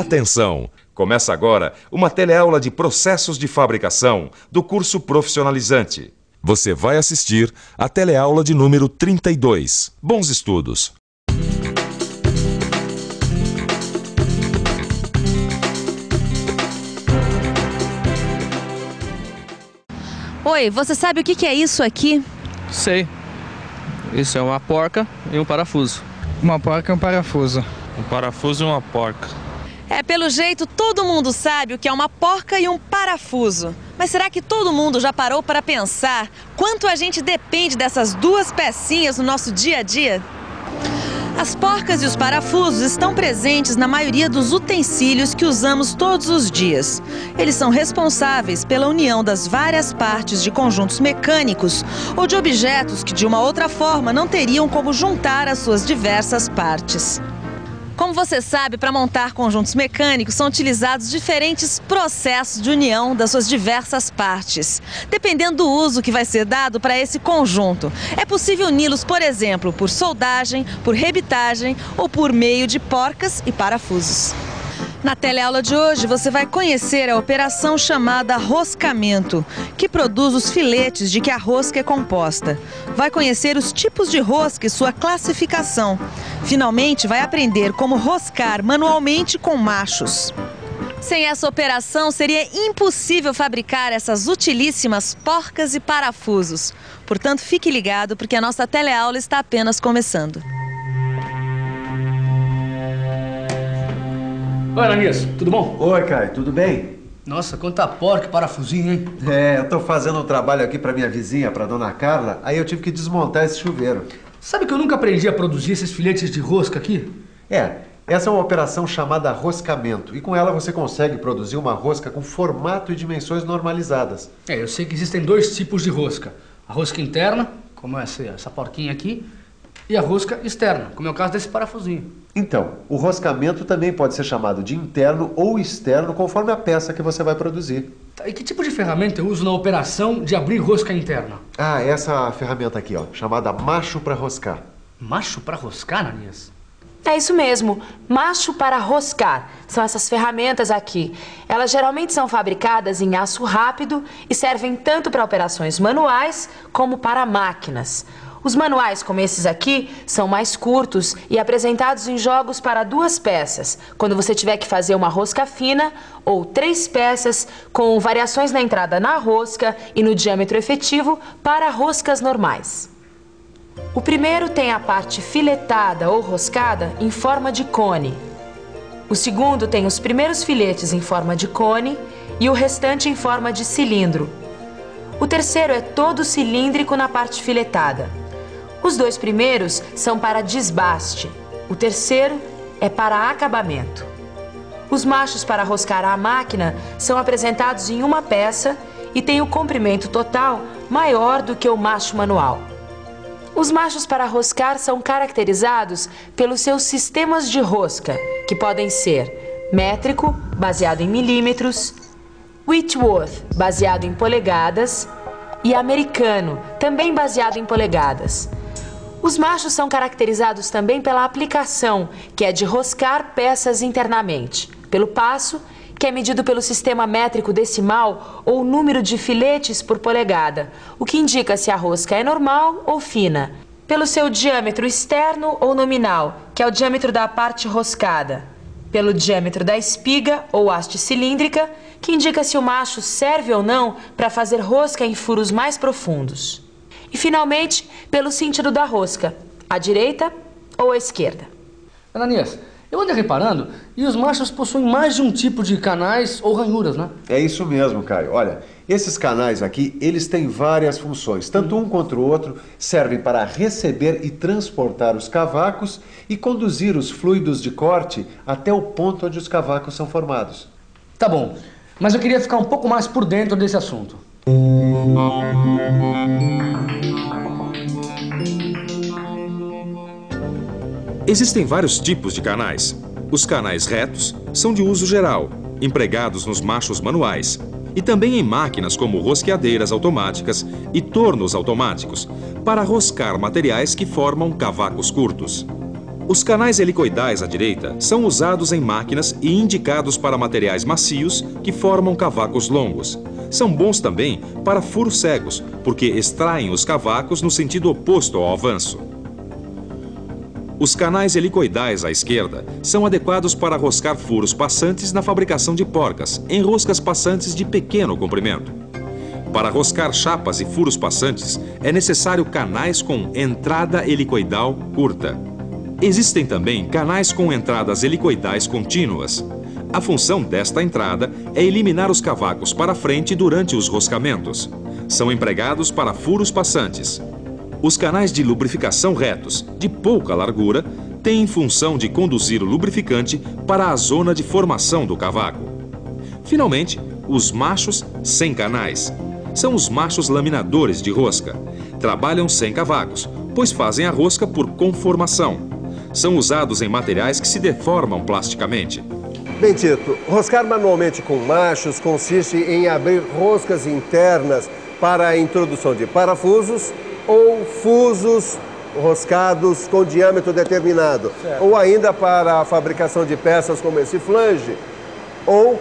Atenção! Começa agora uma teleaula de processos de fabricação do curso profissionalizante. Você vai assistir a teleaula de número 32. Bons estudos! Oi, você sabe o que é isso aqui? Sei. Isso é uma porca e um parafuso. Uma porca e um parafuso. Um parafuso e uma porca. Pelo jeito, todo mundo sabe o que é uma porca e um parafuso. Mas será que todo mundo já parou para pensar quanto a gente depende dessas duas pecinhas no nosso dia a dia? As porcas e os parafusos estão presentes na maioria dos utensílios que usamos todos os dias. Eles são responsáveis pela união das várias partes de conjuntos mecânicos ou de objetos que, de uma outra forma, não teriam como juntar as suas diversas partes. Como você sabe, para montar conjuntos mecânicos são utilizados diferentes processos de união das suas diversas partes, dependendo do uso que vai ser dado para esse conjunto. É possível uni-los, por exemplo, por soldagem, por rebitagem ou por meio de porcas e parafusos. Na teleaula de hoje, você vai conhecer a operação chamada roscamento, que produz os filetes de que a rosca é composta. Vai conhecer os tipos de rosca e sua classificação. Finalmente, vai aprender como roscar manualmente com machos. Sem essa operação, seria impossível fabricar essas utilíssimas porcas e parafusos. Portanto, fique ligado, porque a nossa teleaula está apenas começando. Oi, Ananias, tudo bom? Oi, Caio, tudo bem? Nossa, quanta porca e parafusinho, hein? Eu tô fazendo um trabalho aqui pra minha vizinha, pra dona Carla, aí eu tive que desmontar esse chuveiro. Sabe que eu nunca aprendi a produzir esses filetes de rosca aqui? Essa é uma operação chamada roscamento, e com ela você consegue produzir uma rosca com formato e dimensões normalizadas. Eu sei que existem dois tipos de rosca. A rosca interna, como essa porquinha aqui, e a rosca externa, como é o caso desse parafusinho. Então, o roscamento também pode ser chamado de interno ou externo, conforme a peça que você vai produzir. E que tipo de ferramenta eu uso na operação de abrir rosca interna? Essa ferramenta aqui, ó, chamada macho para roscar. Macho para roscar, Ananias? É isso mesmo, macho para roscar. São essas ferramentas aqui. Elas geralmente são fabricadas em aço rápido e servem tanto para operações manuais como para máquinas. Os manuais, como esses aqui, são mais curtos e apresentados em jogos para 2 peças, quando você tiver que fazer uma rosca fina, ou 3 peças, com variações na entrada na rosca e no diâmetro efetivo para roscas normais. O primeiro tem a parte filetada ou roscada em forma de cone. O segundo tem os primeiros filetes em forma de cone e o restante em forma de cilindro. O terceiro é todo cilíndrico na parte filetada. Os 2 primeiros são para desbaste, o terceiro é para acabamento. Os machos para roscar à máquina são apresentados em uma peça e têm o comprimento total maior do que o macho manual. Os machos para roscar são caracterizados pelos seus sistemas de rosca, que podem ser métrico, baseado em milímetros, Whitworth, baseado em polegadas, e americano, também baseado em polegadas. Os machos são caracterizados também pela aplicação, que é de roscar peças internamente, pelo passo, que é medido pelo sistema métrico decimal ou número de filetes por polegada, o que indica se a rosca é normal ou fina, pelo seu diâmetro externo ou nominal, que é o diâmetro da parte roscada, pelo diâmetro da espiga ou haste cilíndrica, que indica se o macho serve ou não para fazer rosca em furos mais profundos. E, finalmente, pelo sentido da rosca, à direita ou à esquerda. Ananias, eu andei reparando e os machos possuem mais de um tipo de canais ou ranhuras, né? É isso mesmo, Caio. Olha, esses canais aqui, eles têm várias funções. Tanto um quanto o outro servem para receber e transportar os cavacos e conduzir os fluidos de corte até o ponto onde os cavacos são formados. Tá bom, mas eu queria ficar um pouco mais por dentro desse assunto. Existem vários tipos de canais. Os canais retos são de uso geral, empregados nos machos manuais e também em máquinas como rosqueadeiras automáticas e tornos automáticos, para roscar materiais que formam cavacos curtos. Os canais helicoidais à direita são usados em máquinas e indicados para materiais macios que formam cavacos longos. São bons também para furos cegos, porque extraem os cavacos no sentido oposto ao avanço. Os canais helicoidais à esquerda são adequados para roscar furos passantes na fabricação de porcas, em roscas passantes de pequeno comprimento. Para roscar chapas e furos passantes, é necessário canais com entrada helicoidal curta. Existem também canais com entradas helicoidais contínuas. A função desta entrada é eliminar os cavacos para frente durante os roscamentos. São empregados para furos passantes. Os canais de lubrificação retos, de pouca largura, têm função de conduzir o lubrificante para a zona de formação do cavaco. Finalmente, os machos sem canais. São os machos laminadores de rosca. Trabalham sem cavacos, pois fazem a rosca por conformação. São usados em materiais que se deformam plasticamente. Bem, Tito, roscar manualmente com machos consiste em abrir roscas internas para a introdução de parafusos ou fusos roscados com diâmetro determinado. Certo. Ou ainda para a fabricação de peças como esse flange, ou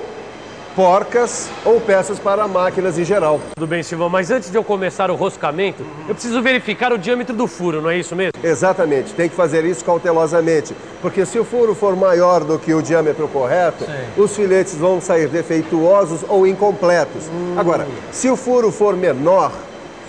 porcas ou peças para máquinas em geral. Tudo bem, Silvão, mas antes de eu começar o roscamento, eu preciso verificar o diâmetro do furo, não é isso mesmo? Exatamente, tem que fazer isso cautelosamente, porque se o furo for maior do que o diâmetro correto, os filetes vão sair defeituosos ou incompletos. Agora, se o furo for menor,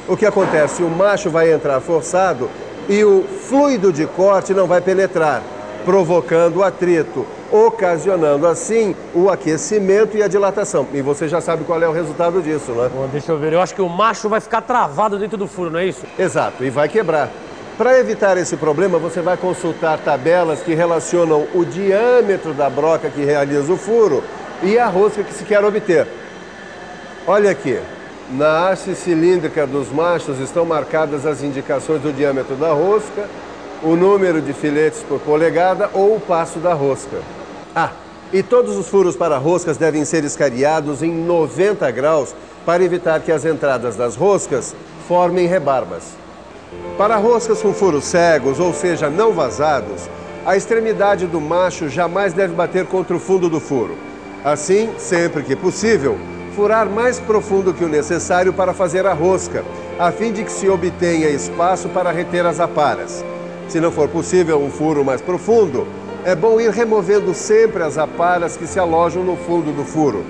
o que acontece? O macho vai entrar forçado e o fluido de corte não vai penetrar, provocando atrito, ocasionando assim o aquecimento e a dilatação. E você já sabe qual é o resultado disso, não é? Bom, deixa eu ver, eu acho que o macho vai ficar travado dentro do furo, não é isso? Exato, e vai quebrar. Para evitar esse problema, você vai consultar tabelas que relacionam o diâmetro da broca que realiza o furo e a rosca que se quer obter. Olha aqui, na haste cilíndrica dos machos estão marcadas as indicações do diâmetro da rosca, o número de filetes por polegada ou o passo da rosca. E todos os furos para roscas devem ser escariados em 90 graus para evitar que as entradas das roscas formem rebarbas. Para roscas com furos cegos, ou seja, não vazados, a extremidade do macho jamais deve bater contra o fundo do furo. Assim, sempre que possível, furar mais profundo que o necessário para fazer a rosca, a fim de que se obtenha espaço para reter as aparas. Se não for possível um furo mais profundo, é bom ir removendo sempre as aparas que se alojam no fundo do furo.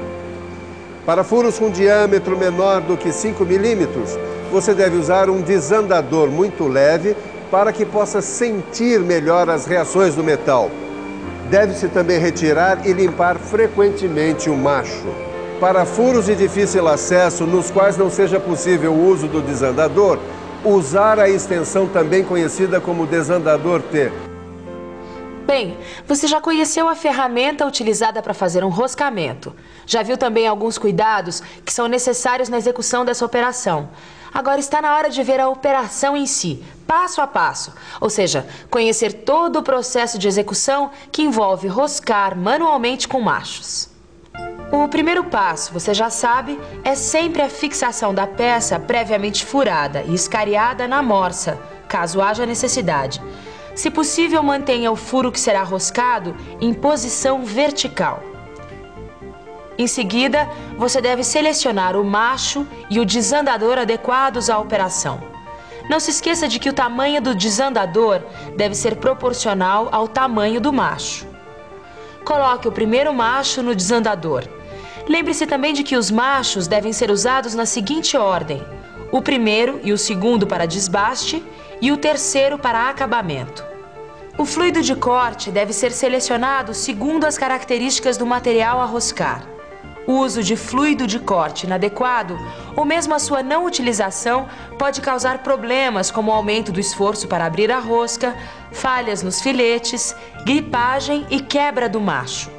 Para furos com diâmetro menor do que 5 milímetros, você deve usar um desandador muito leve para que possa sentir melhor as reações do metal. Deve-se também retirar e limpar frequentemente o macho. Para furos de difícil acesso, nos quais não seja possível o uso do desandador, usar a extensão também conhecida como desandador T. Bem, você já conheceu a ferramenta utilizada para fazer um roscamento. Já viu também alguns cuidados que são necessários na execução dessa operação. Agora está na hora de ver a operação em si, passo a passo. Ou seja, conhecer todo o processo de execução que envolve roscar manualmente com machos. O primeiro passo, você já sabe, é sempre a fixação da peça previamente furada e escariada na morsa, caso haja necessidade. Se possível, mantenha o furo que será roscado em posição vertical. Em seguida, você deve selecionar o macho e o desandador adequados à operação. Não se esqueça de que o tamanho do desandador deve ser proporcional ao tamanho do macho. Coloque o primeiro macho no desandador. Lembre-se também de que os machos devem ser usados na seguinte ordem: o primeiro e o segundo para desbaste e o terceiro para acabamento. O fluido de corte deve ser selecionado segundo as características do material a roscar. O uso de fluido de corte inadequado ou mesmo a sua não utilização pode causar problemas como o aumento do esforço para abrir a rosca, falhas nos filetes, gripagem e quebra do macho.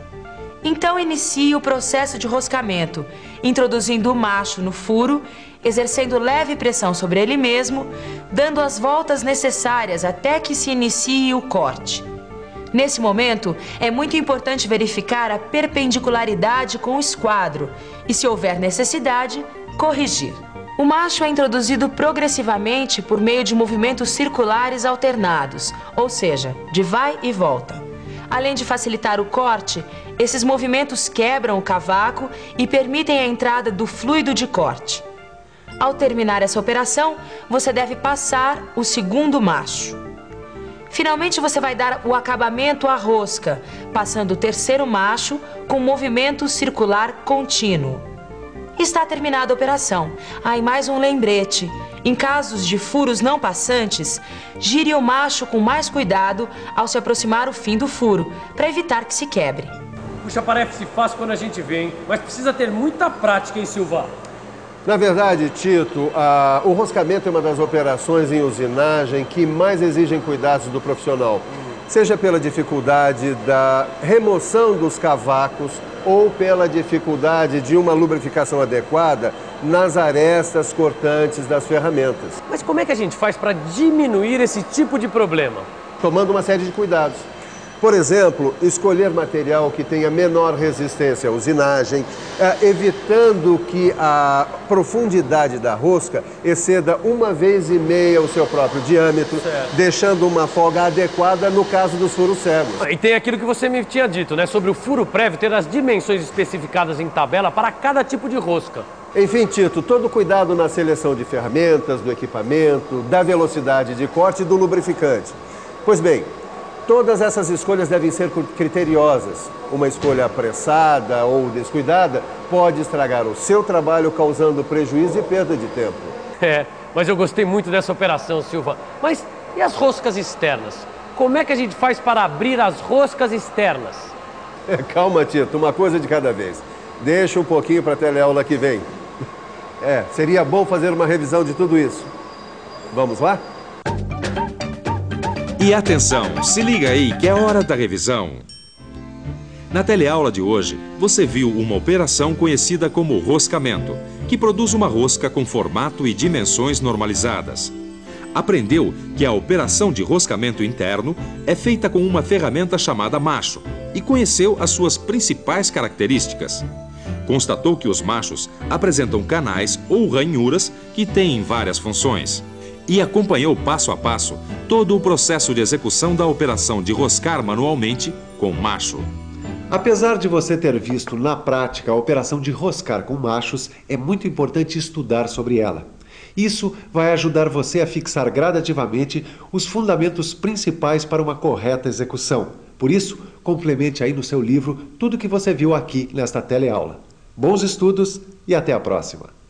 Então inicie o processo de roscamento, introduzindo o macho no furo, exercendo leve pressão sobre ele mesmo, dando as voltas necessárias até que se inicie o corte. Nesse momento, é muito importante verificar a perpendicularidade com o esquadro e, se houver necessidade, corrigir. O macho é introduzido progressivamente por meio de movimentos circulares alternados, ou seja, de vai e volta. Além de facilitar o corte, esses movimentos quebram o cavaco e permitem a entrada do fluido de corte. Ao terminar essa operação, você deve passar o segundo macho. Finalmente, você vai dar o acabamento à rosca, passando o terceiro macho com movimento circular contínuo. Está terminada a operação. E mais um lembrete. Em casos de furos não passantes, gire o macho com mais cuidado ao se aproximar o fim do furo, para evitar que se quebre. Puxa, parece fácil quando a gente vê, hein? Mas precisa ter muita prática, hein, Silva? Na verdade, Tito, o roscamento é uma das operações em usinagem que mais exigem cuidados do profissional. Seja pela dificuldade da remoção dos cavacos ou pela dificuldade de uma lubrificação adequada nas arestas cortantes das ferramentas. Mas como é que a gente faz para diminuir esse tipo de problema? Tomando uma série de cuidados. Por exemplo, escolher material que tenha menor resistência à usinagem, evitando que a profundidade da rosca exceda 1,5 vezes o seu próprio diâmetro, deixando uma folga adequada no caso dos furos cegos. E tem aquilo que você me tinha dito, né? Sobre o furo prévio ter as dimensões especificadas em tabela para cada tipo de rosca. Enfim, Tito, todo cuidado na seleção de ferramentas, do equipamento, da velocidade de corte e do lubrificante. Pois bem, todas essas escolhas devem ser criteriosas. Uma escolha apressada ou descuidada pode estragar o seu trabalho, causando prejuízo e perda de tempo. Mas eu gostei muito dessa operação, Silva. Mas e as roscas externas? Como é que a gente faz para abrir as roscas externas? Calma, Tito, uma coisa de cada vez. Deixa um pouquinho para a teleaula que vem. Seria bom fazer uma revisão de tudo isso. Vamos lá? E atenção, se liga aí que é hora da revisão. Na teleaula de hoje, você viu uma operação conhecida como roscamento, que produz uma rosca com formato e dimensões normalizadas. Aprendeu que a operação de roscamento interno é feita com uma ferramenta chamada macho e conheceu as suas principais características. Constatou que os machos apresentam canais ou ranhuras que têm várias funções. E acompanhou passo a passo todo o processo de execução da operação de roscar manualmente com macho. Apesar de você ter visto na prática a operação de roscar com machos, é muito importante estudar sobre ela. Isso vai ajudar você a fixar gradativamente os fundamentos principais para uma correta execução. Por isso, complemente aí no seu livro tudo que você viu aqui nesta teleaula. Bons estudos e até a próxima!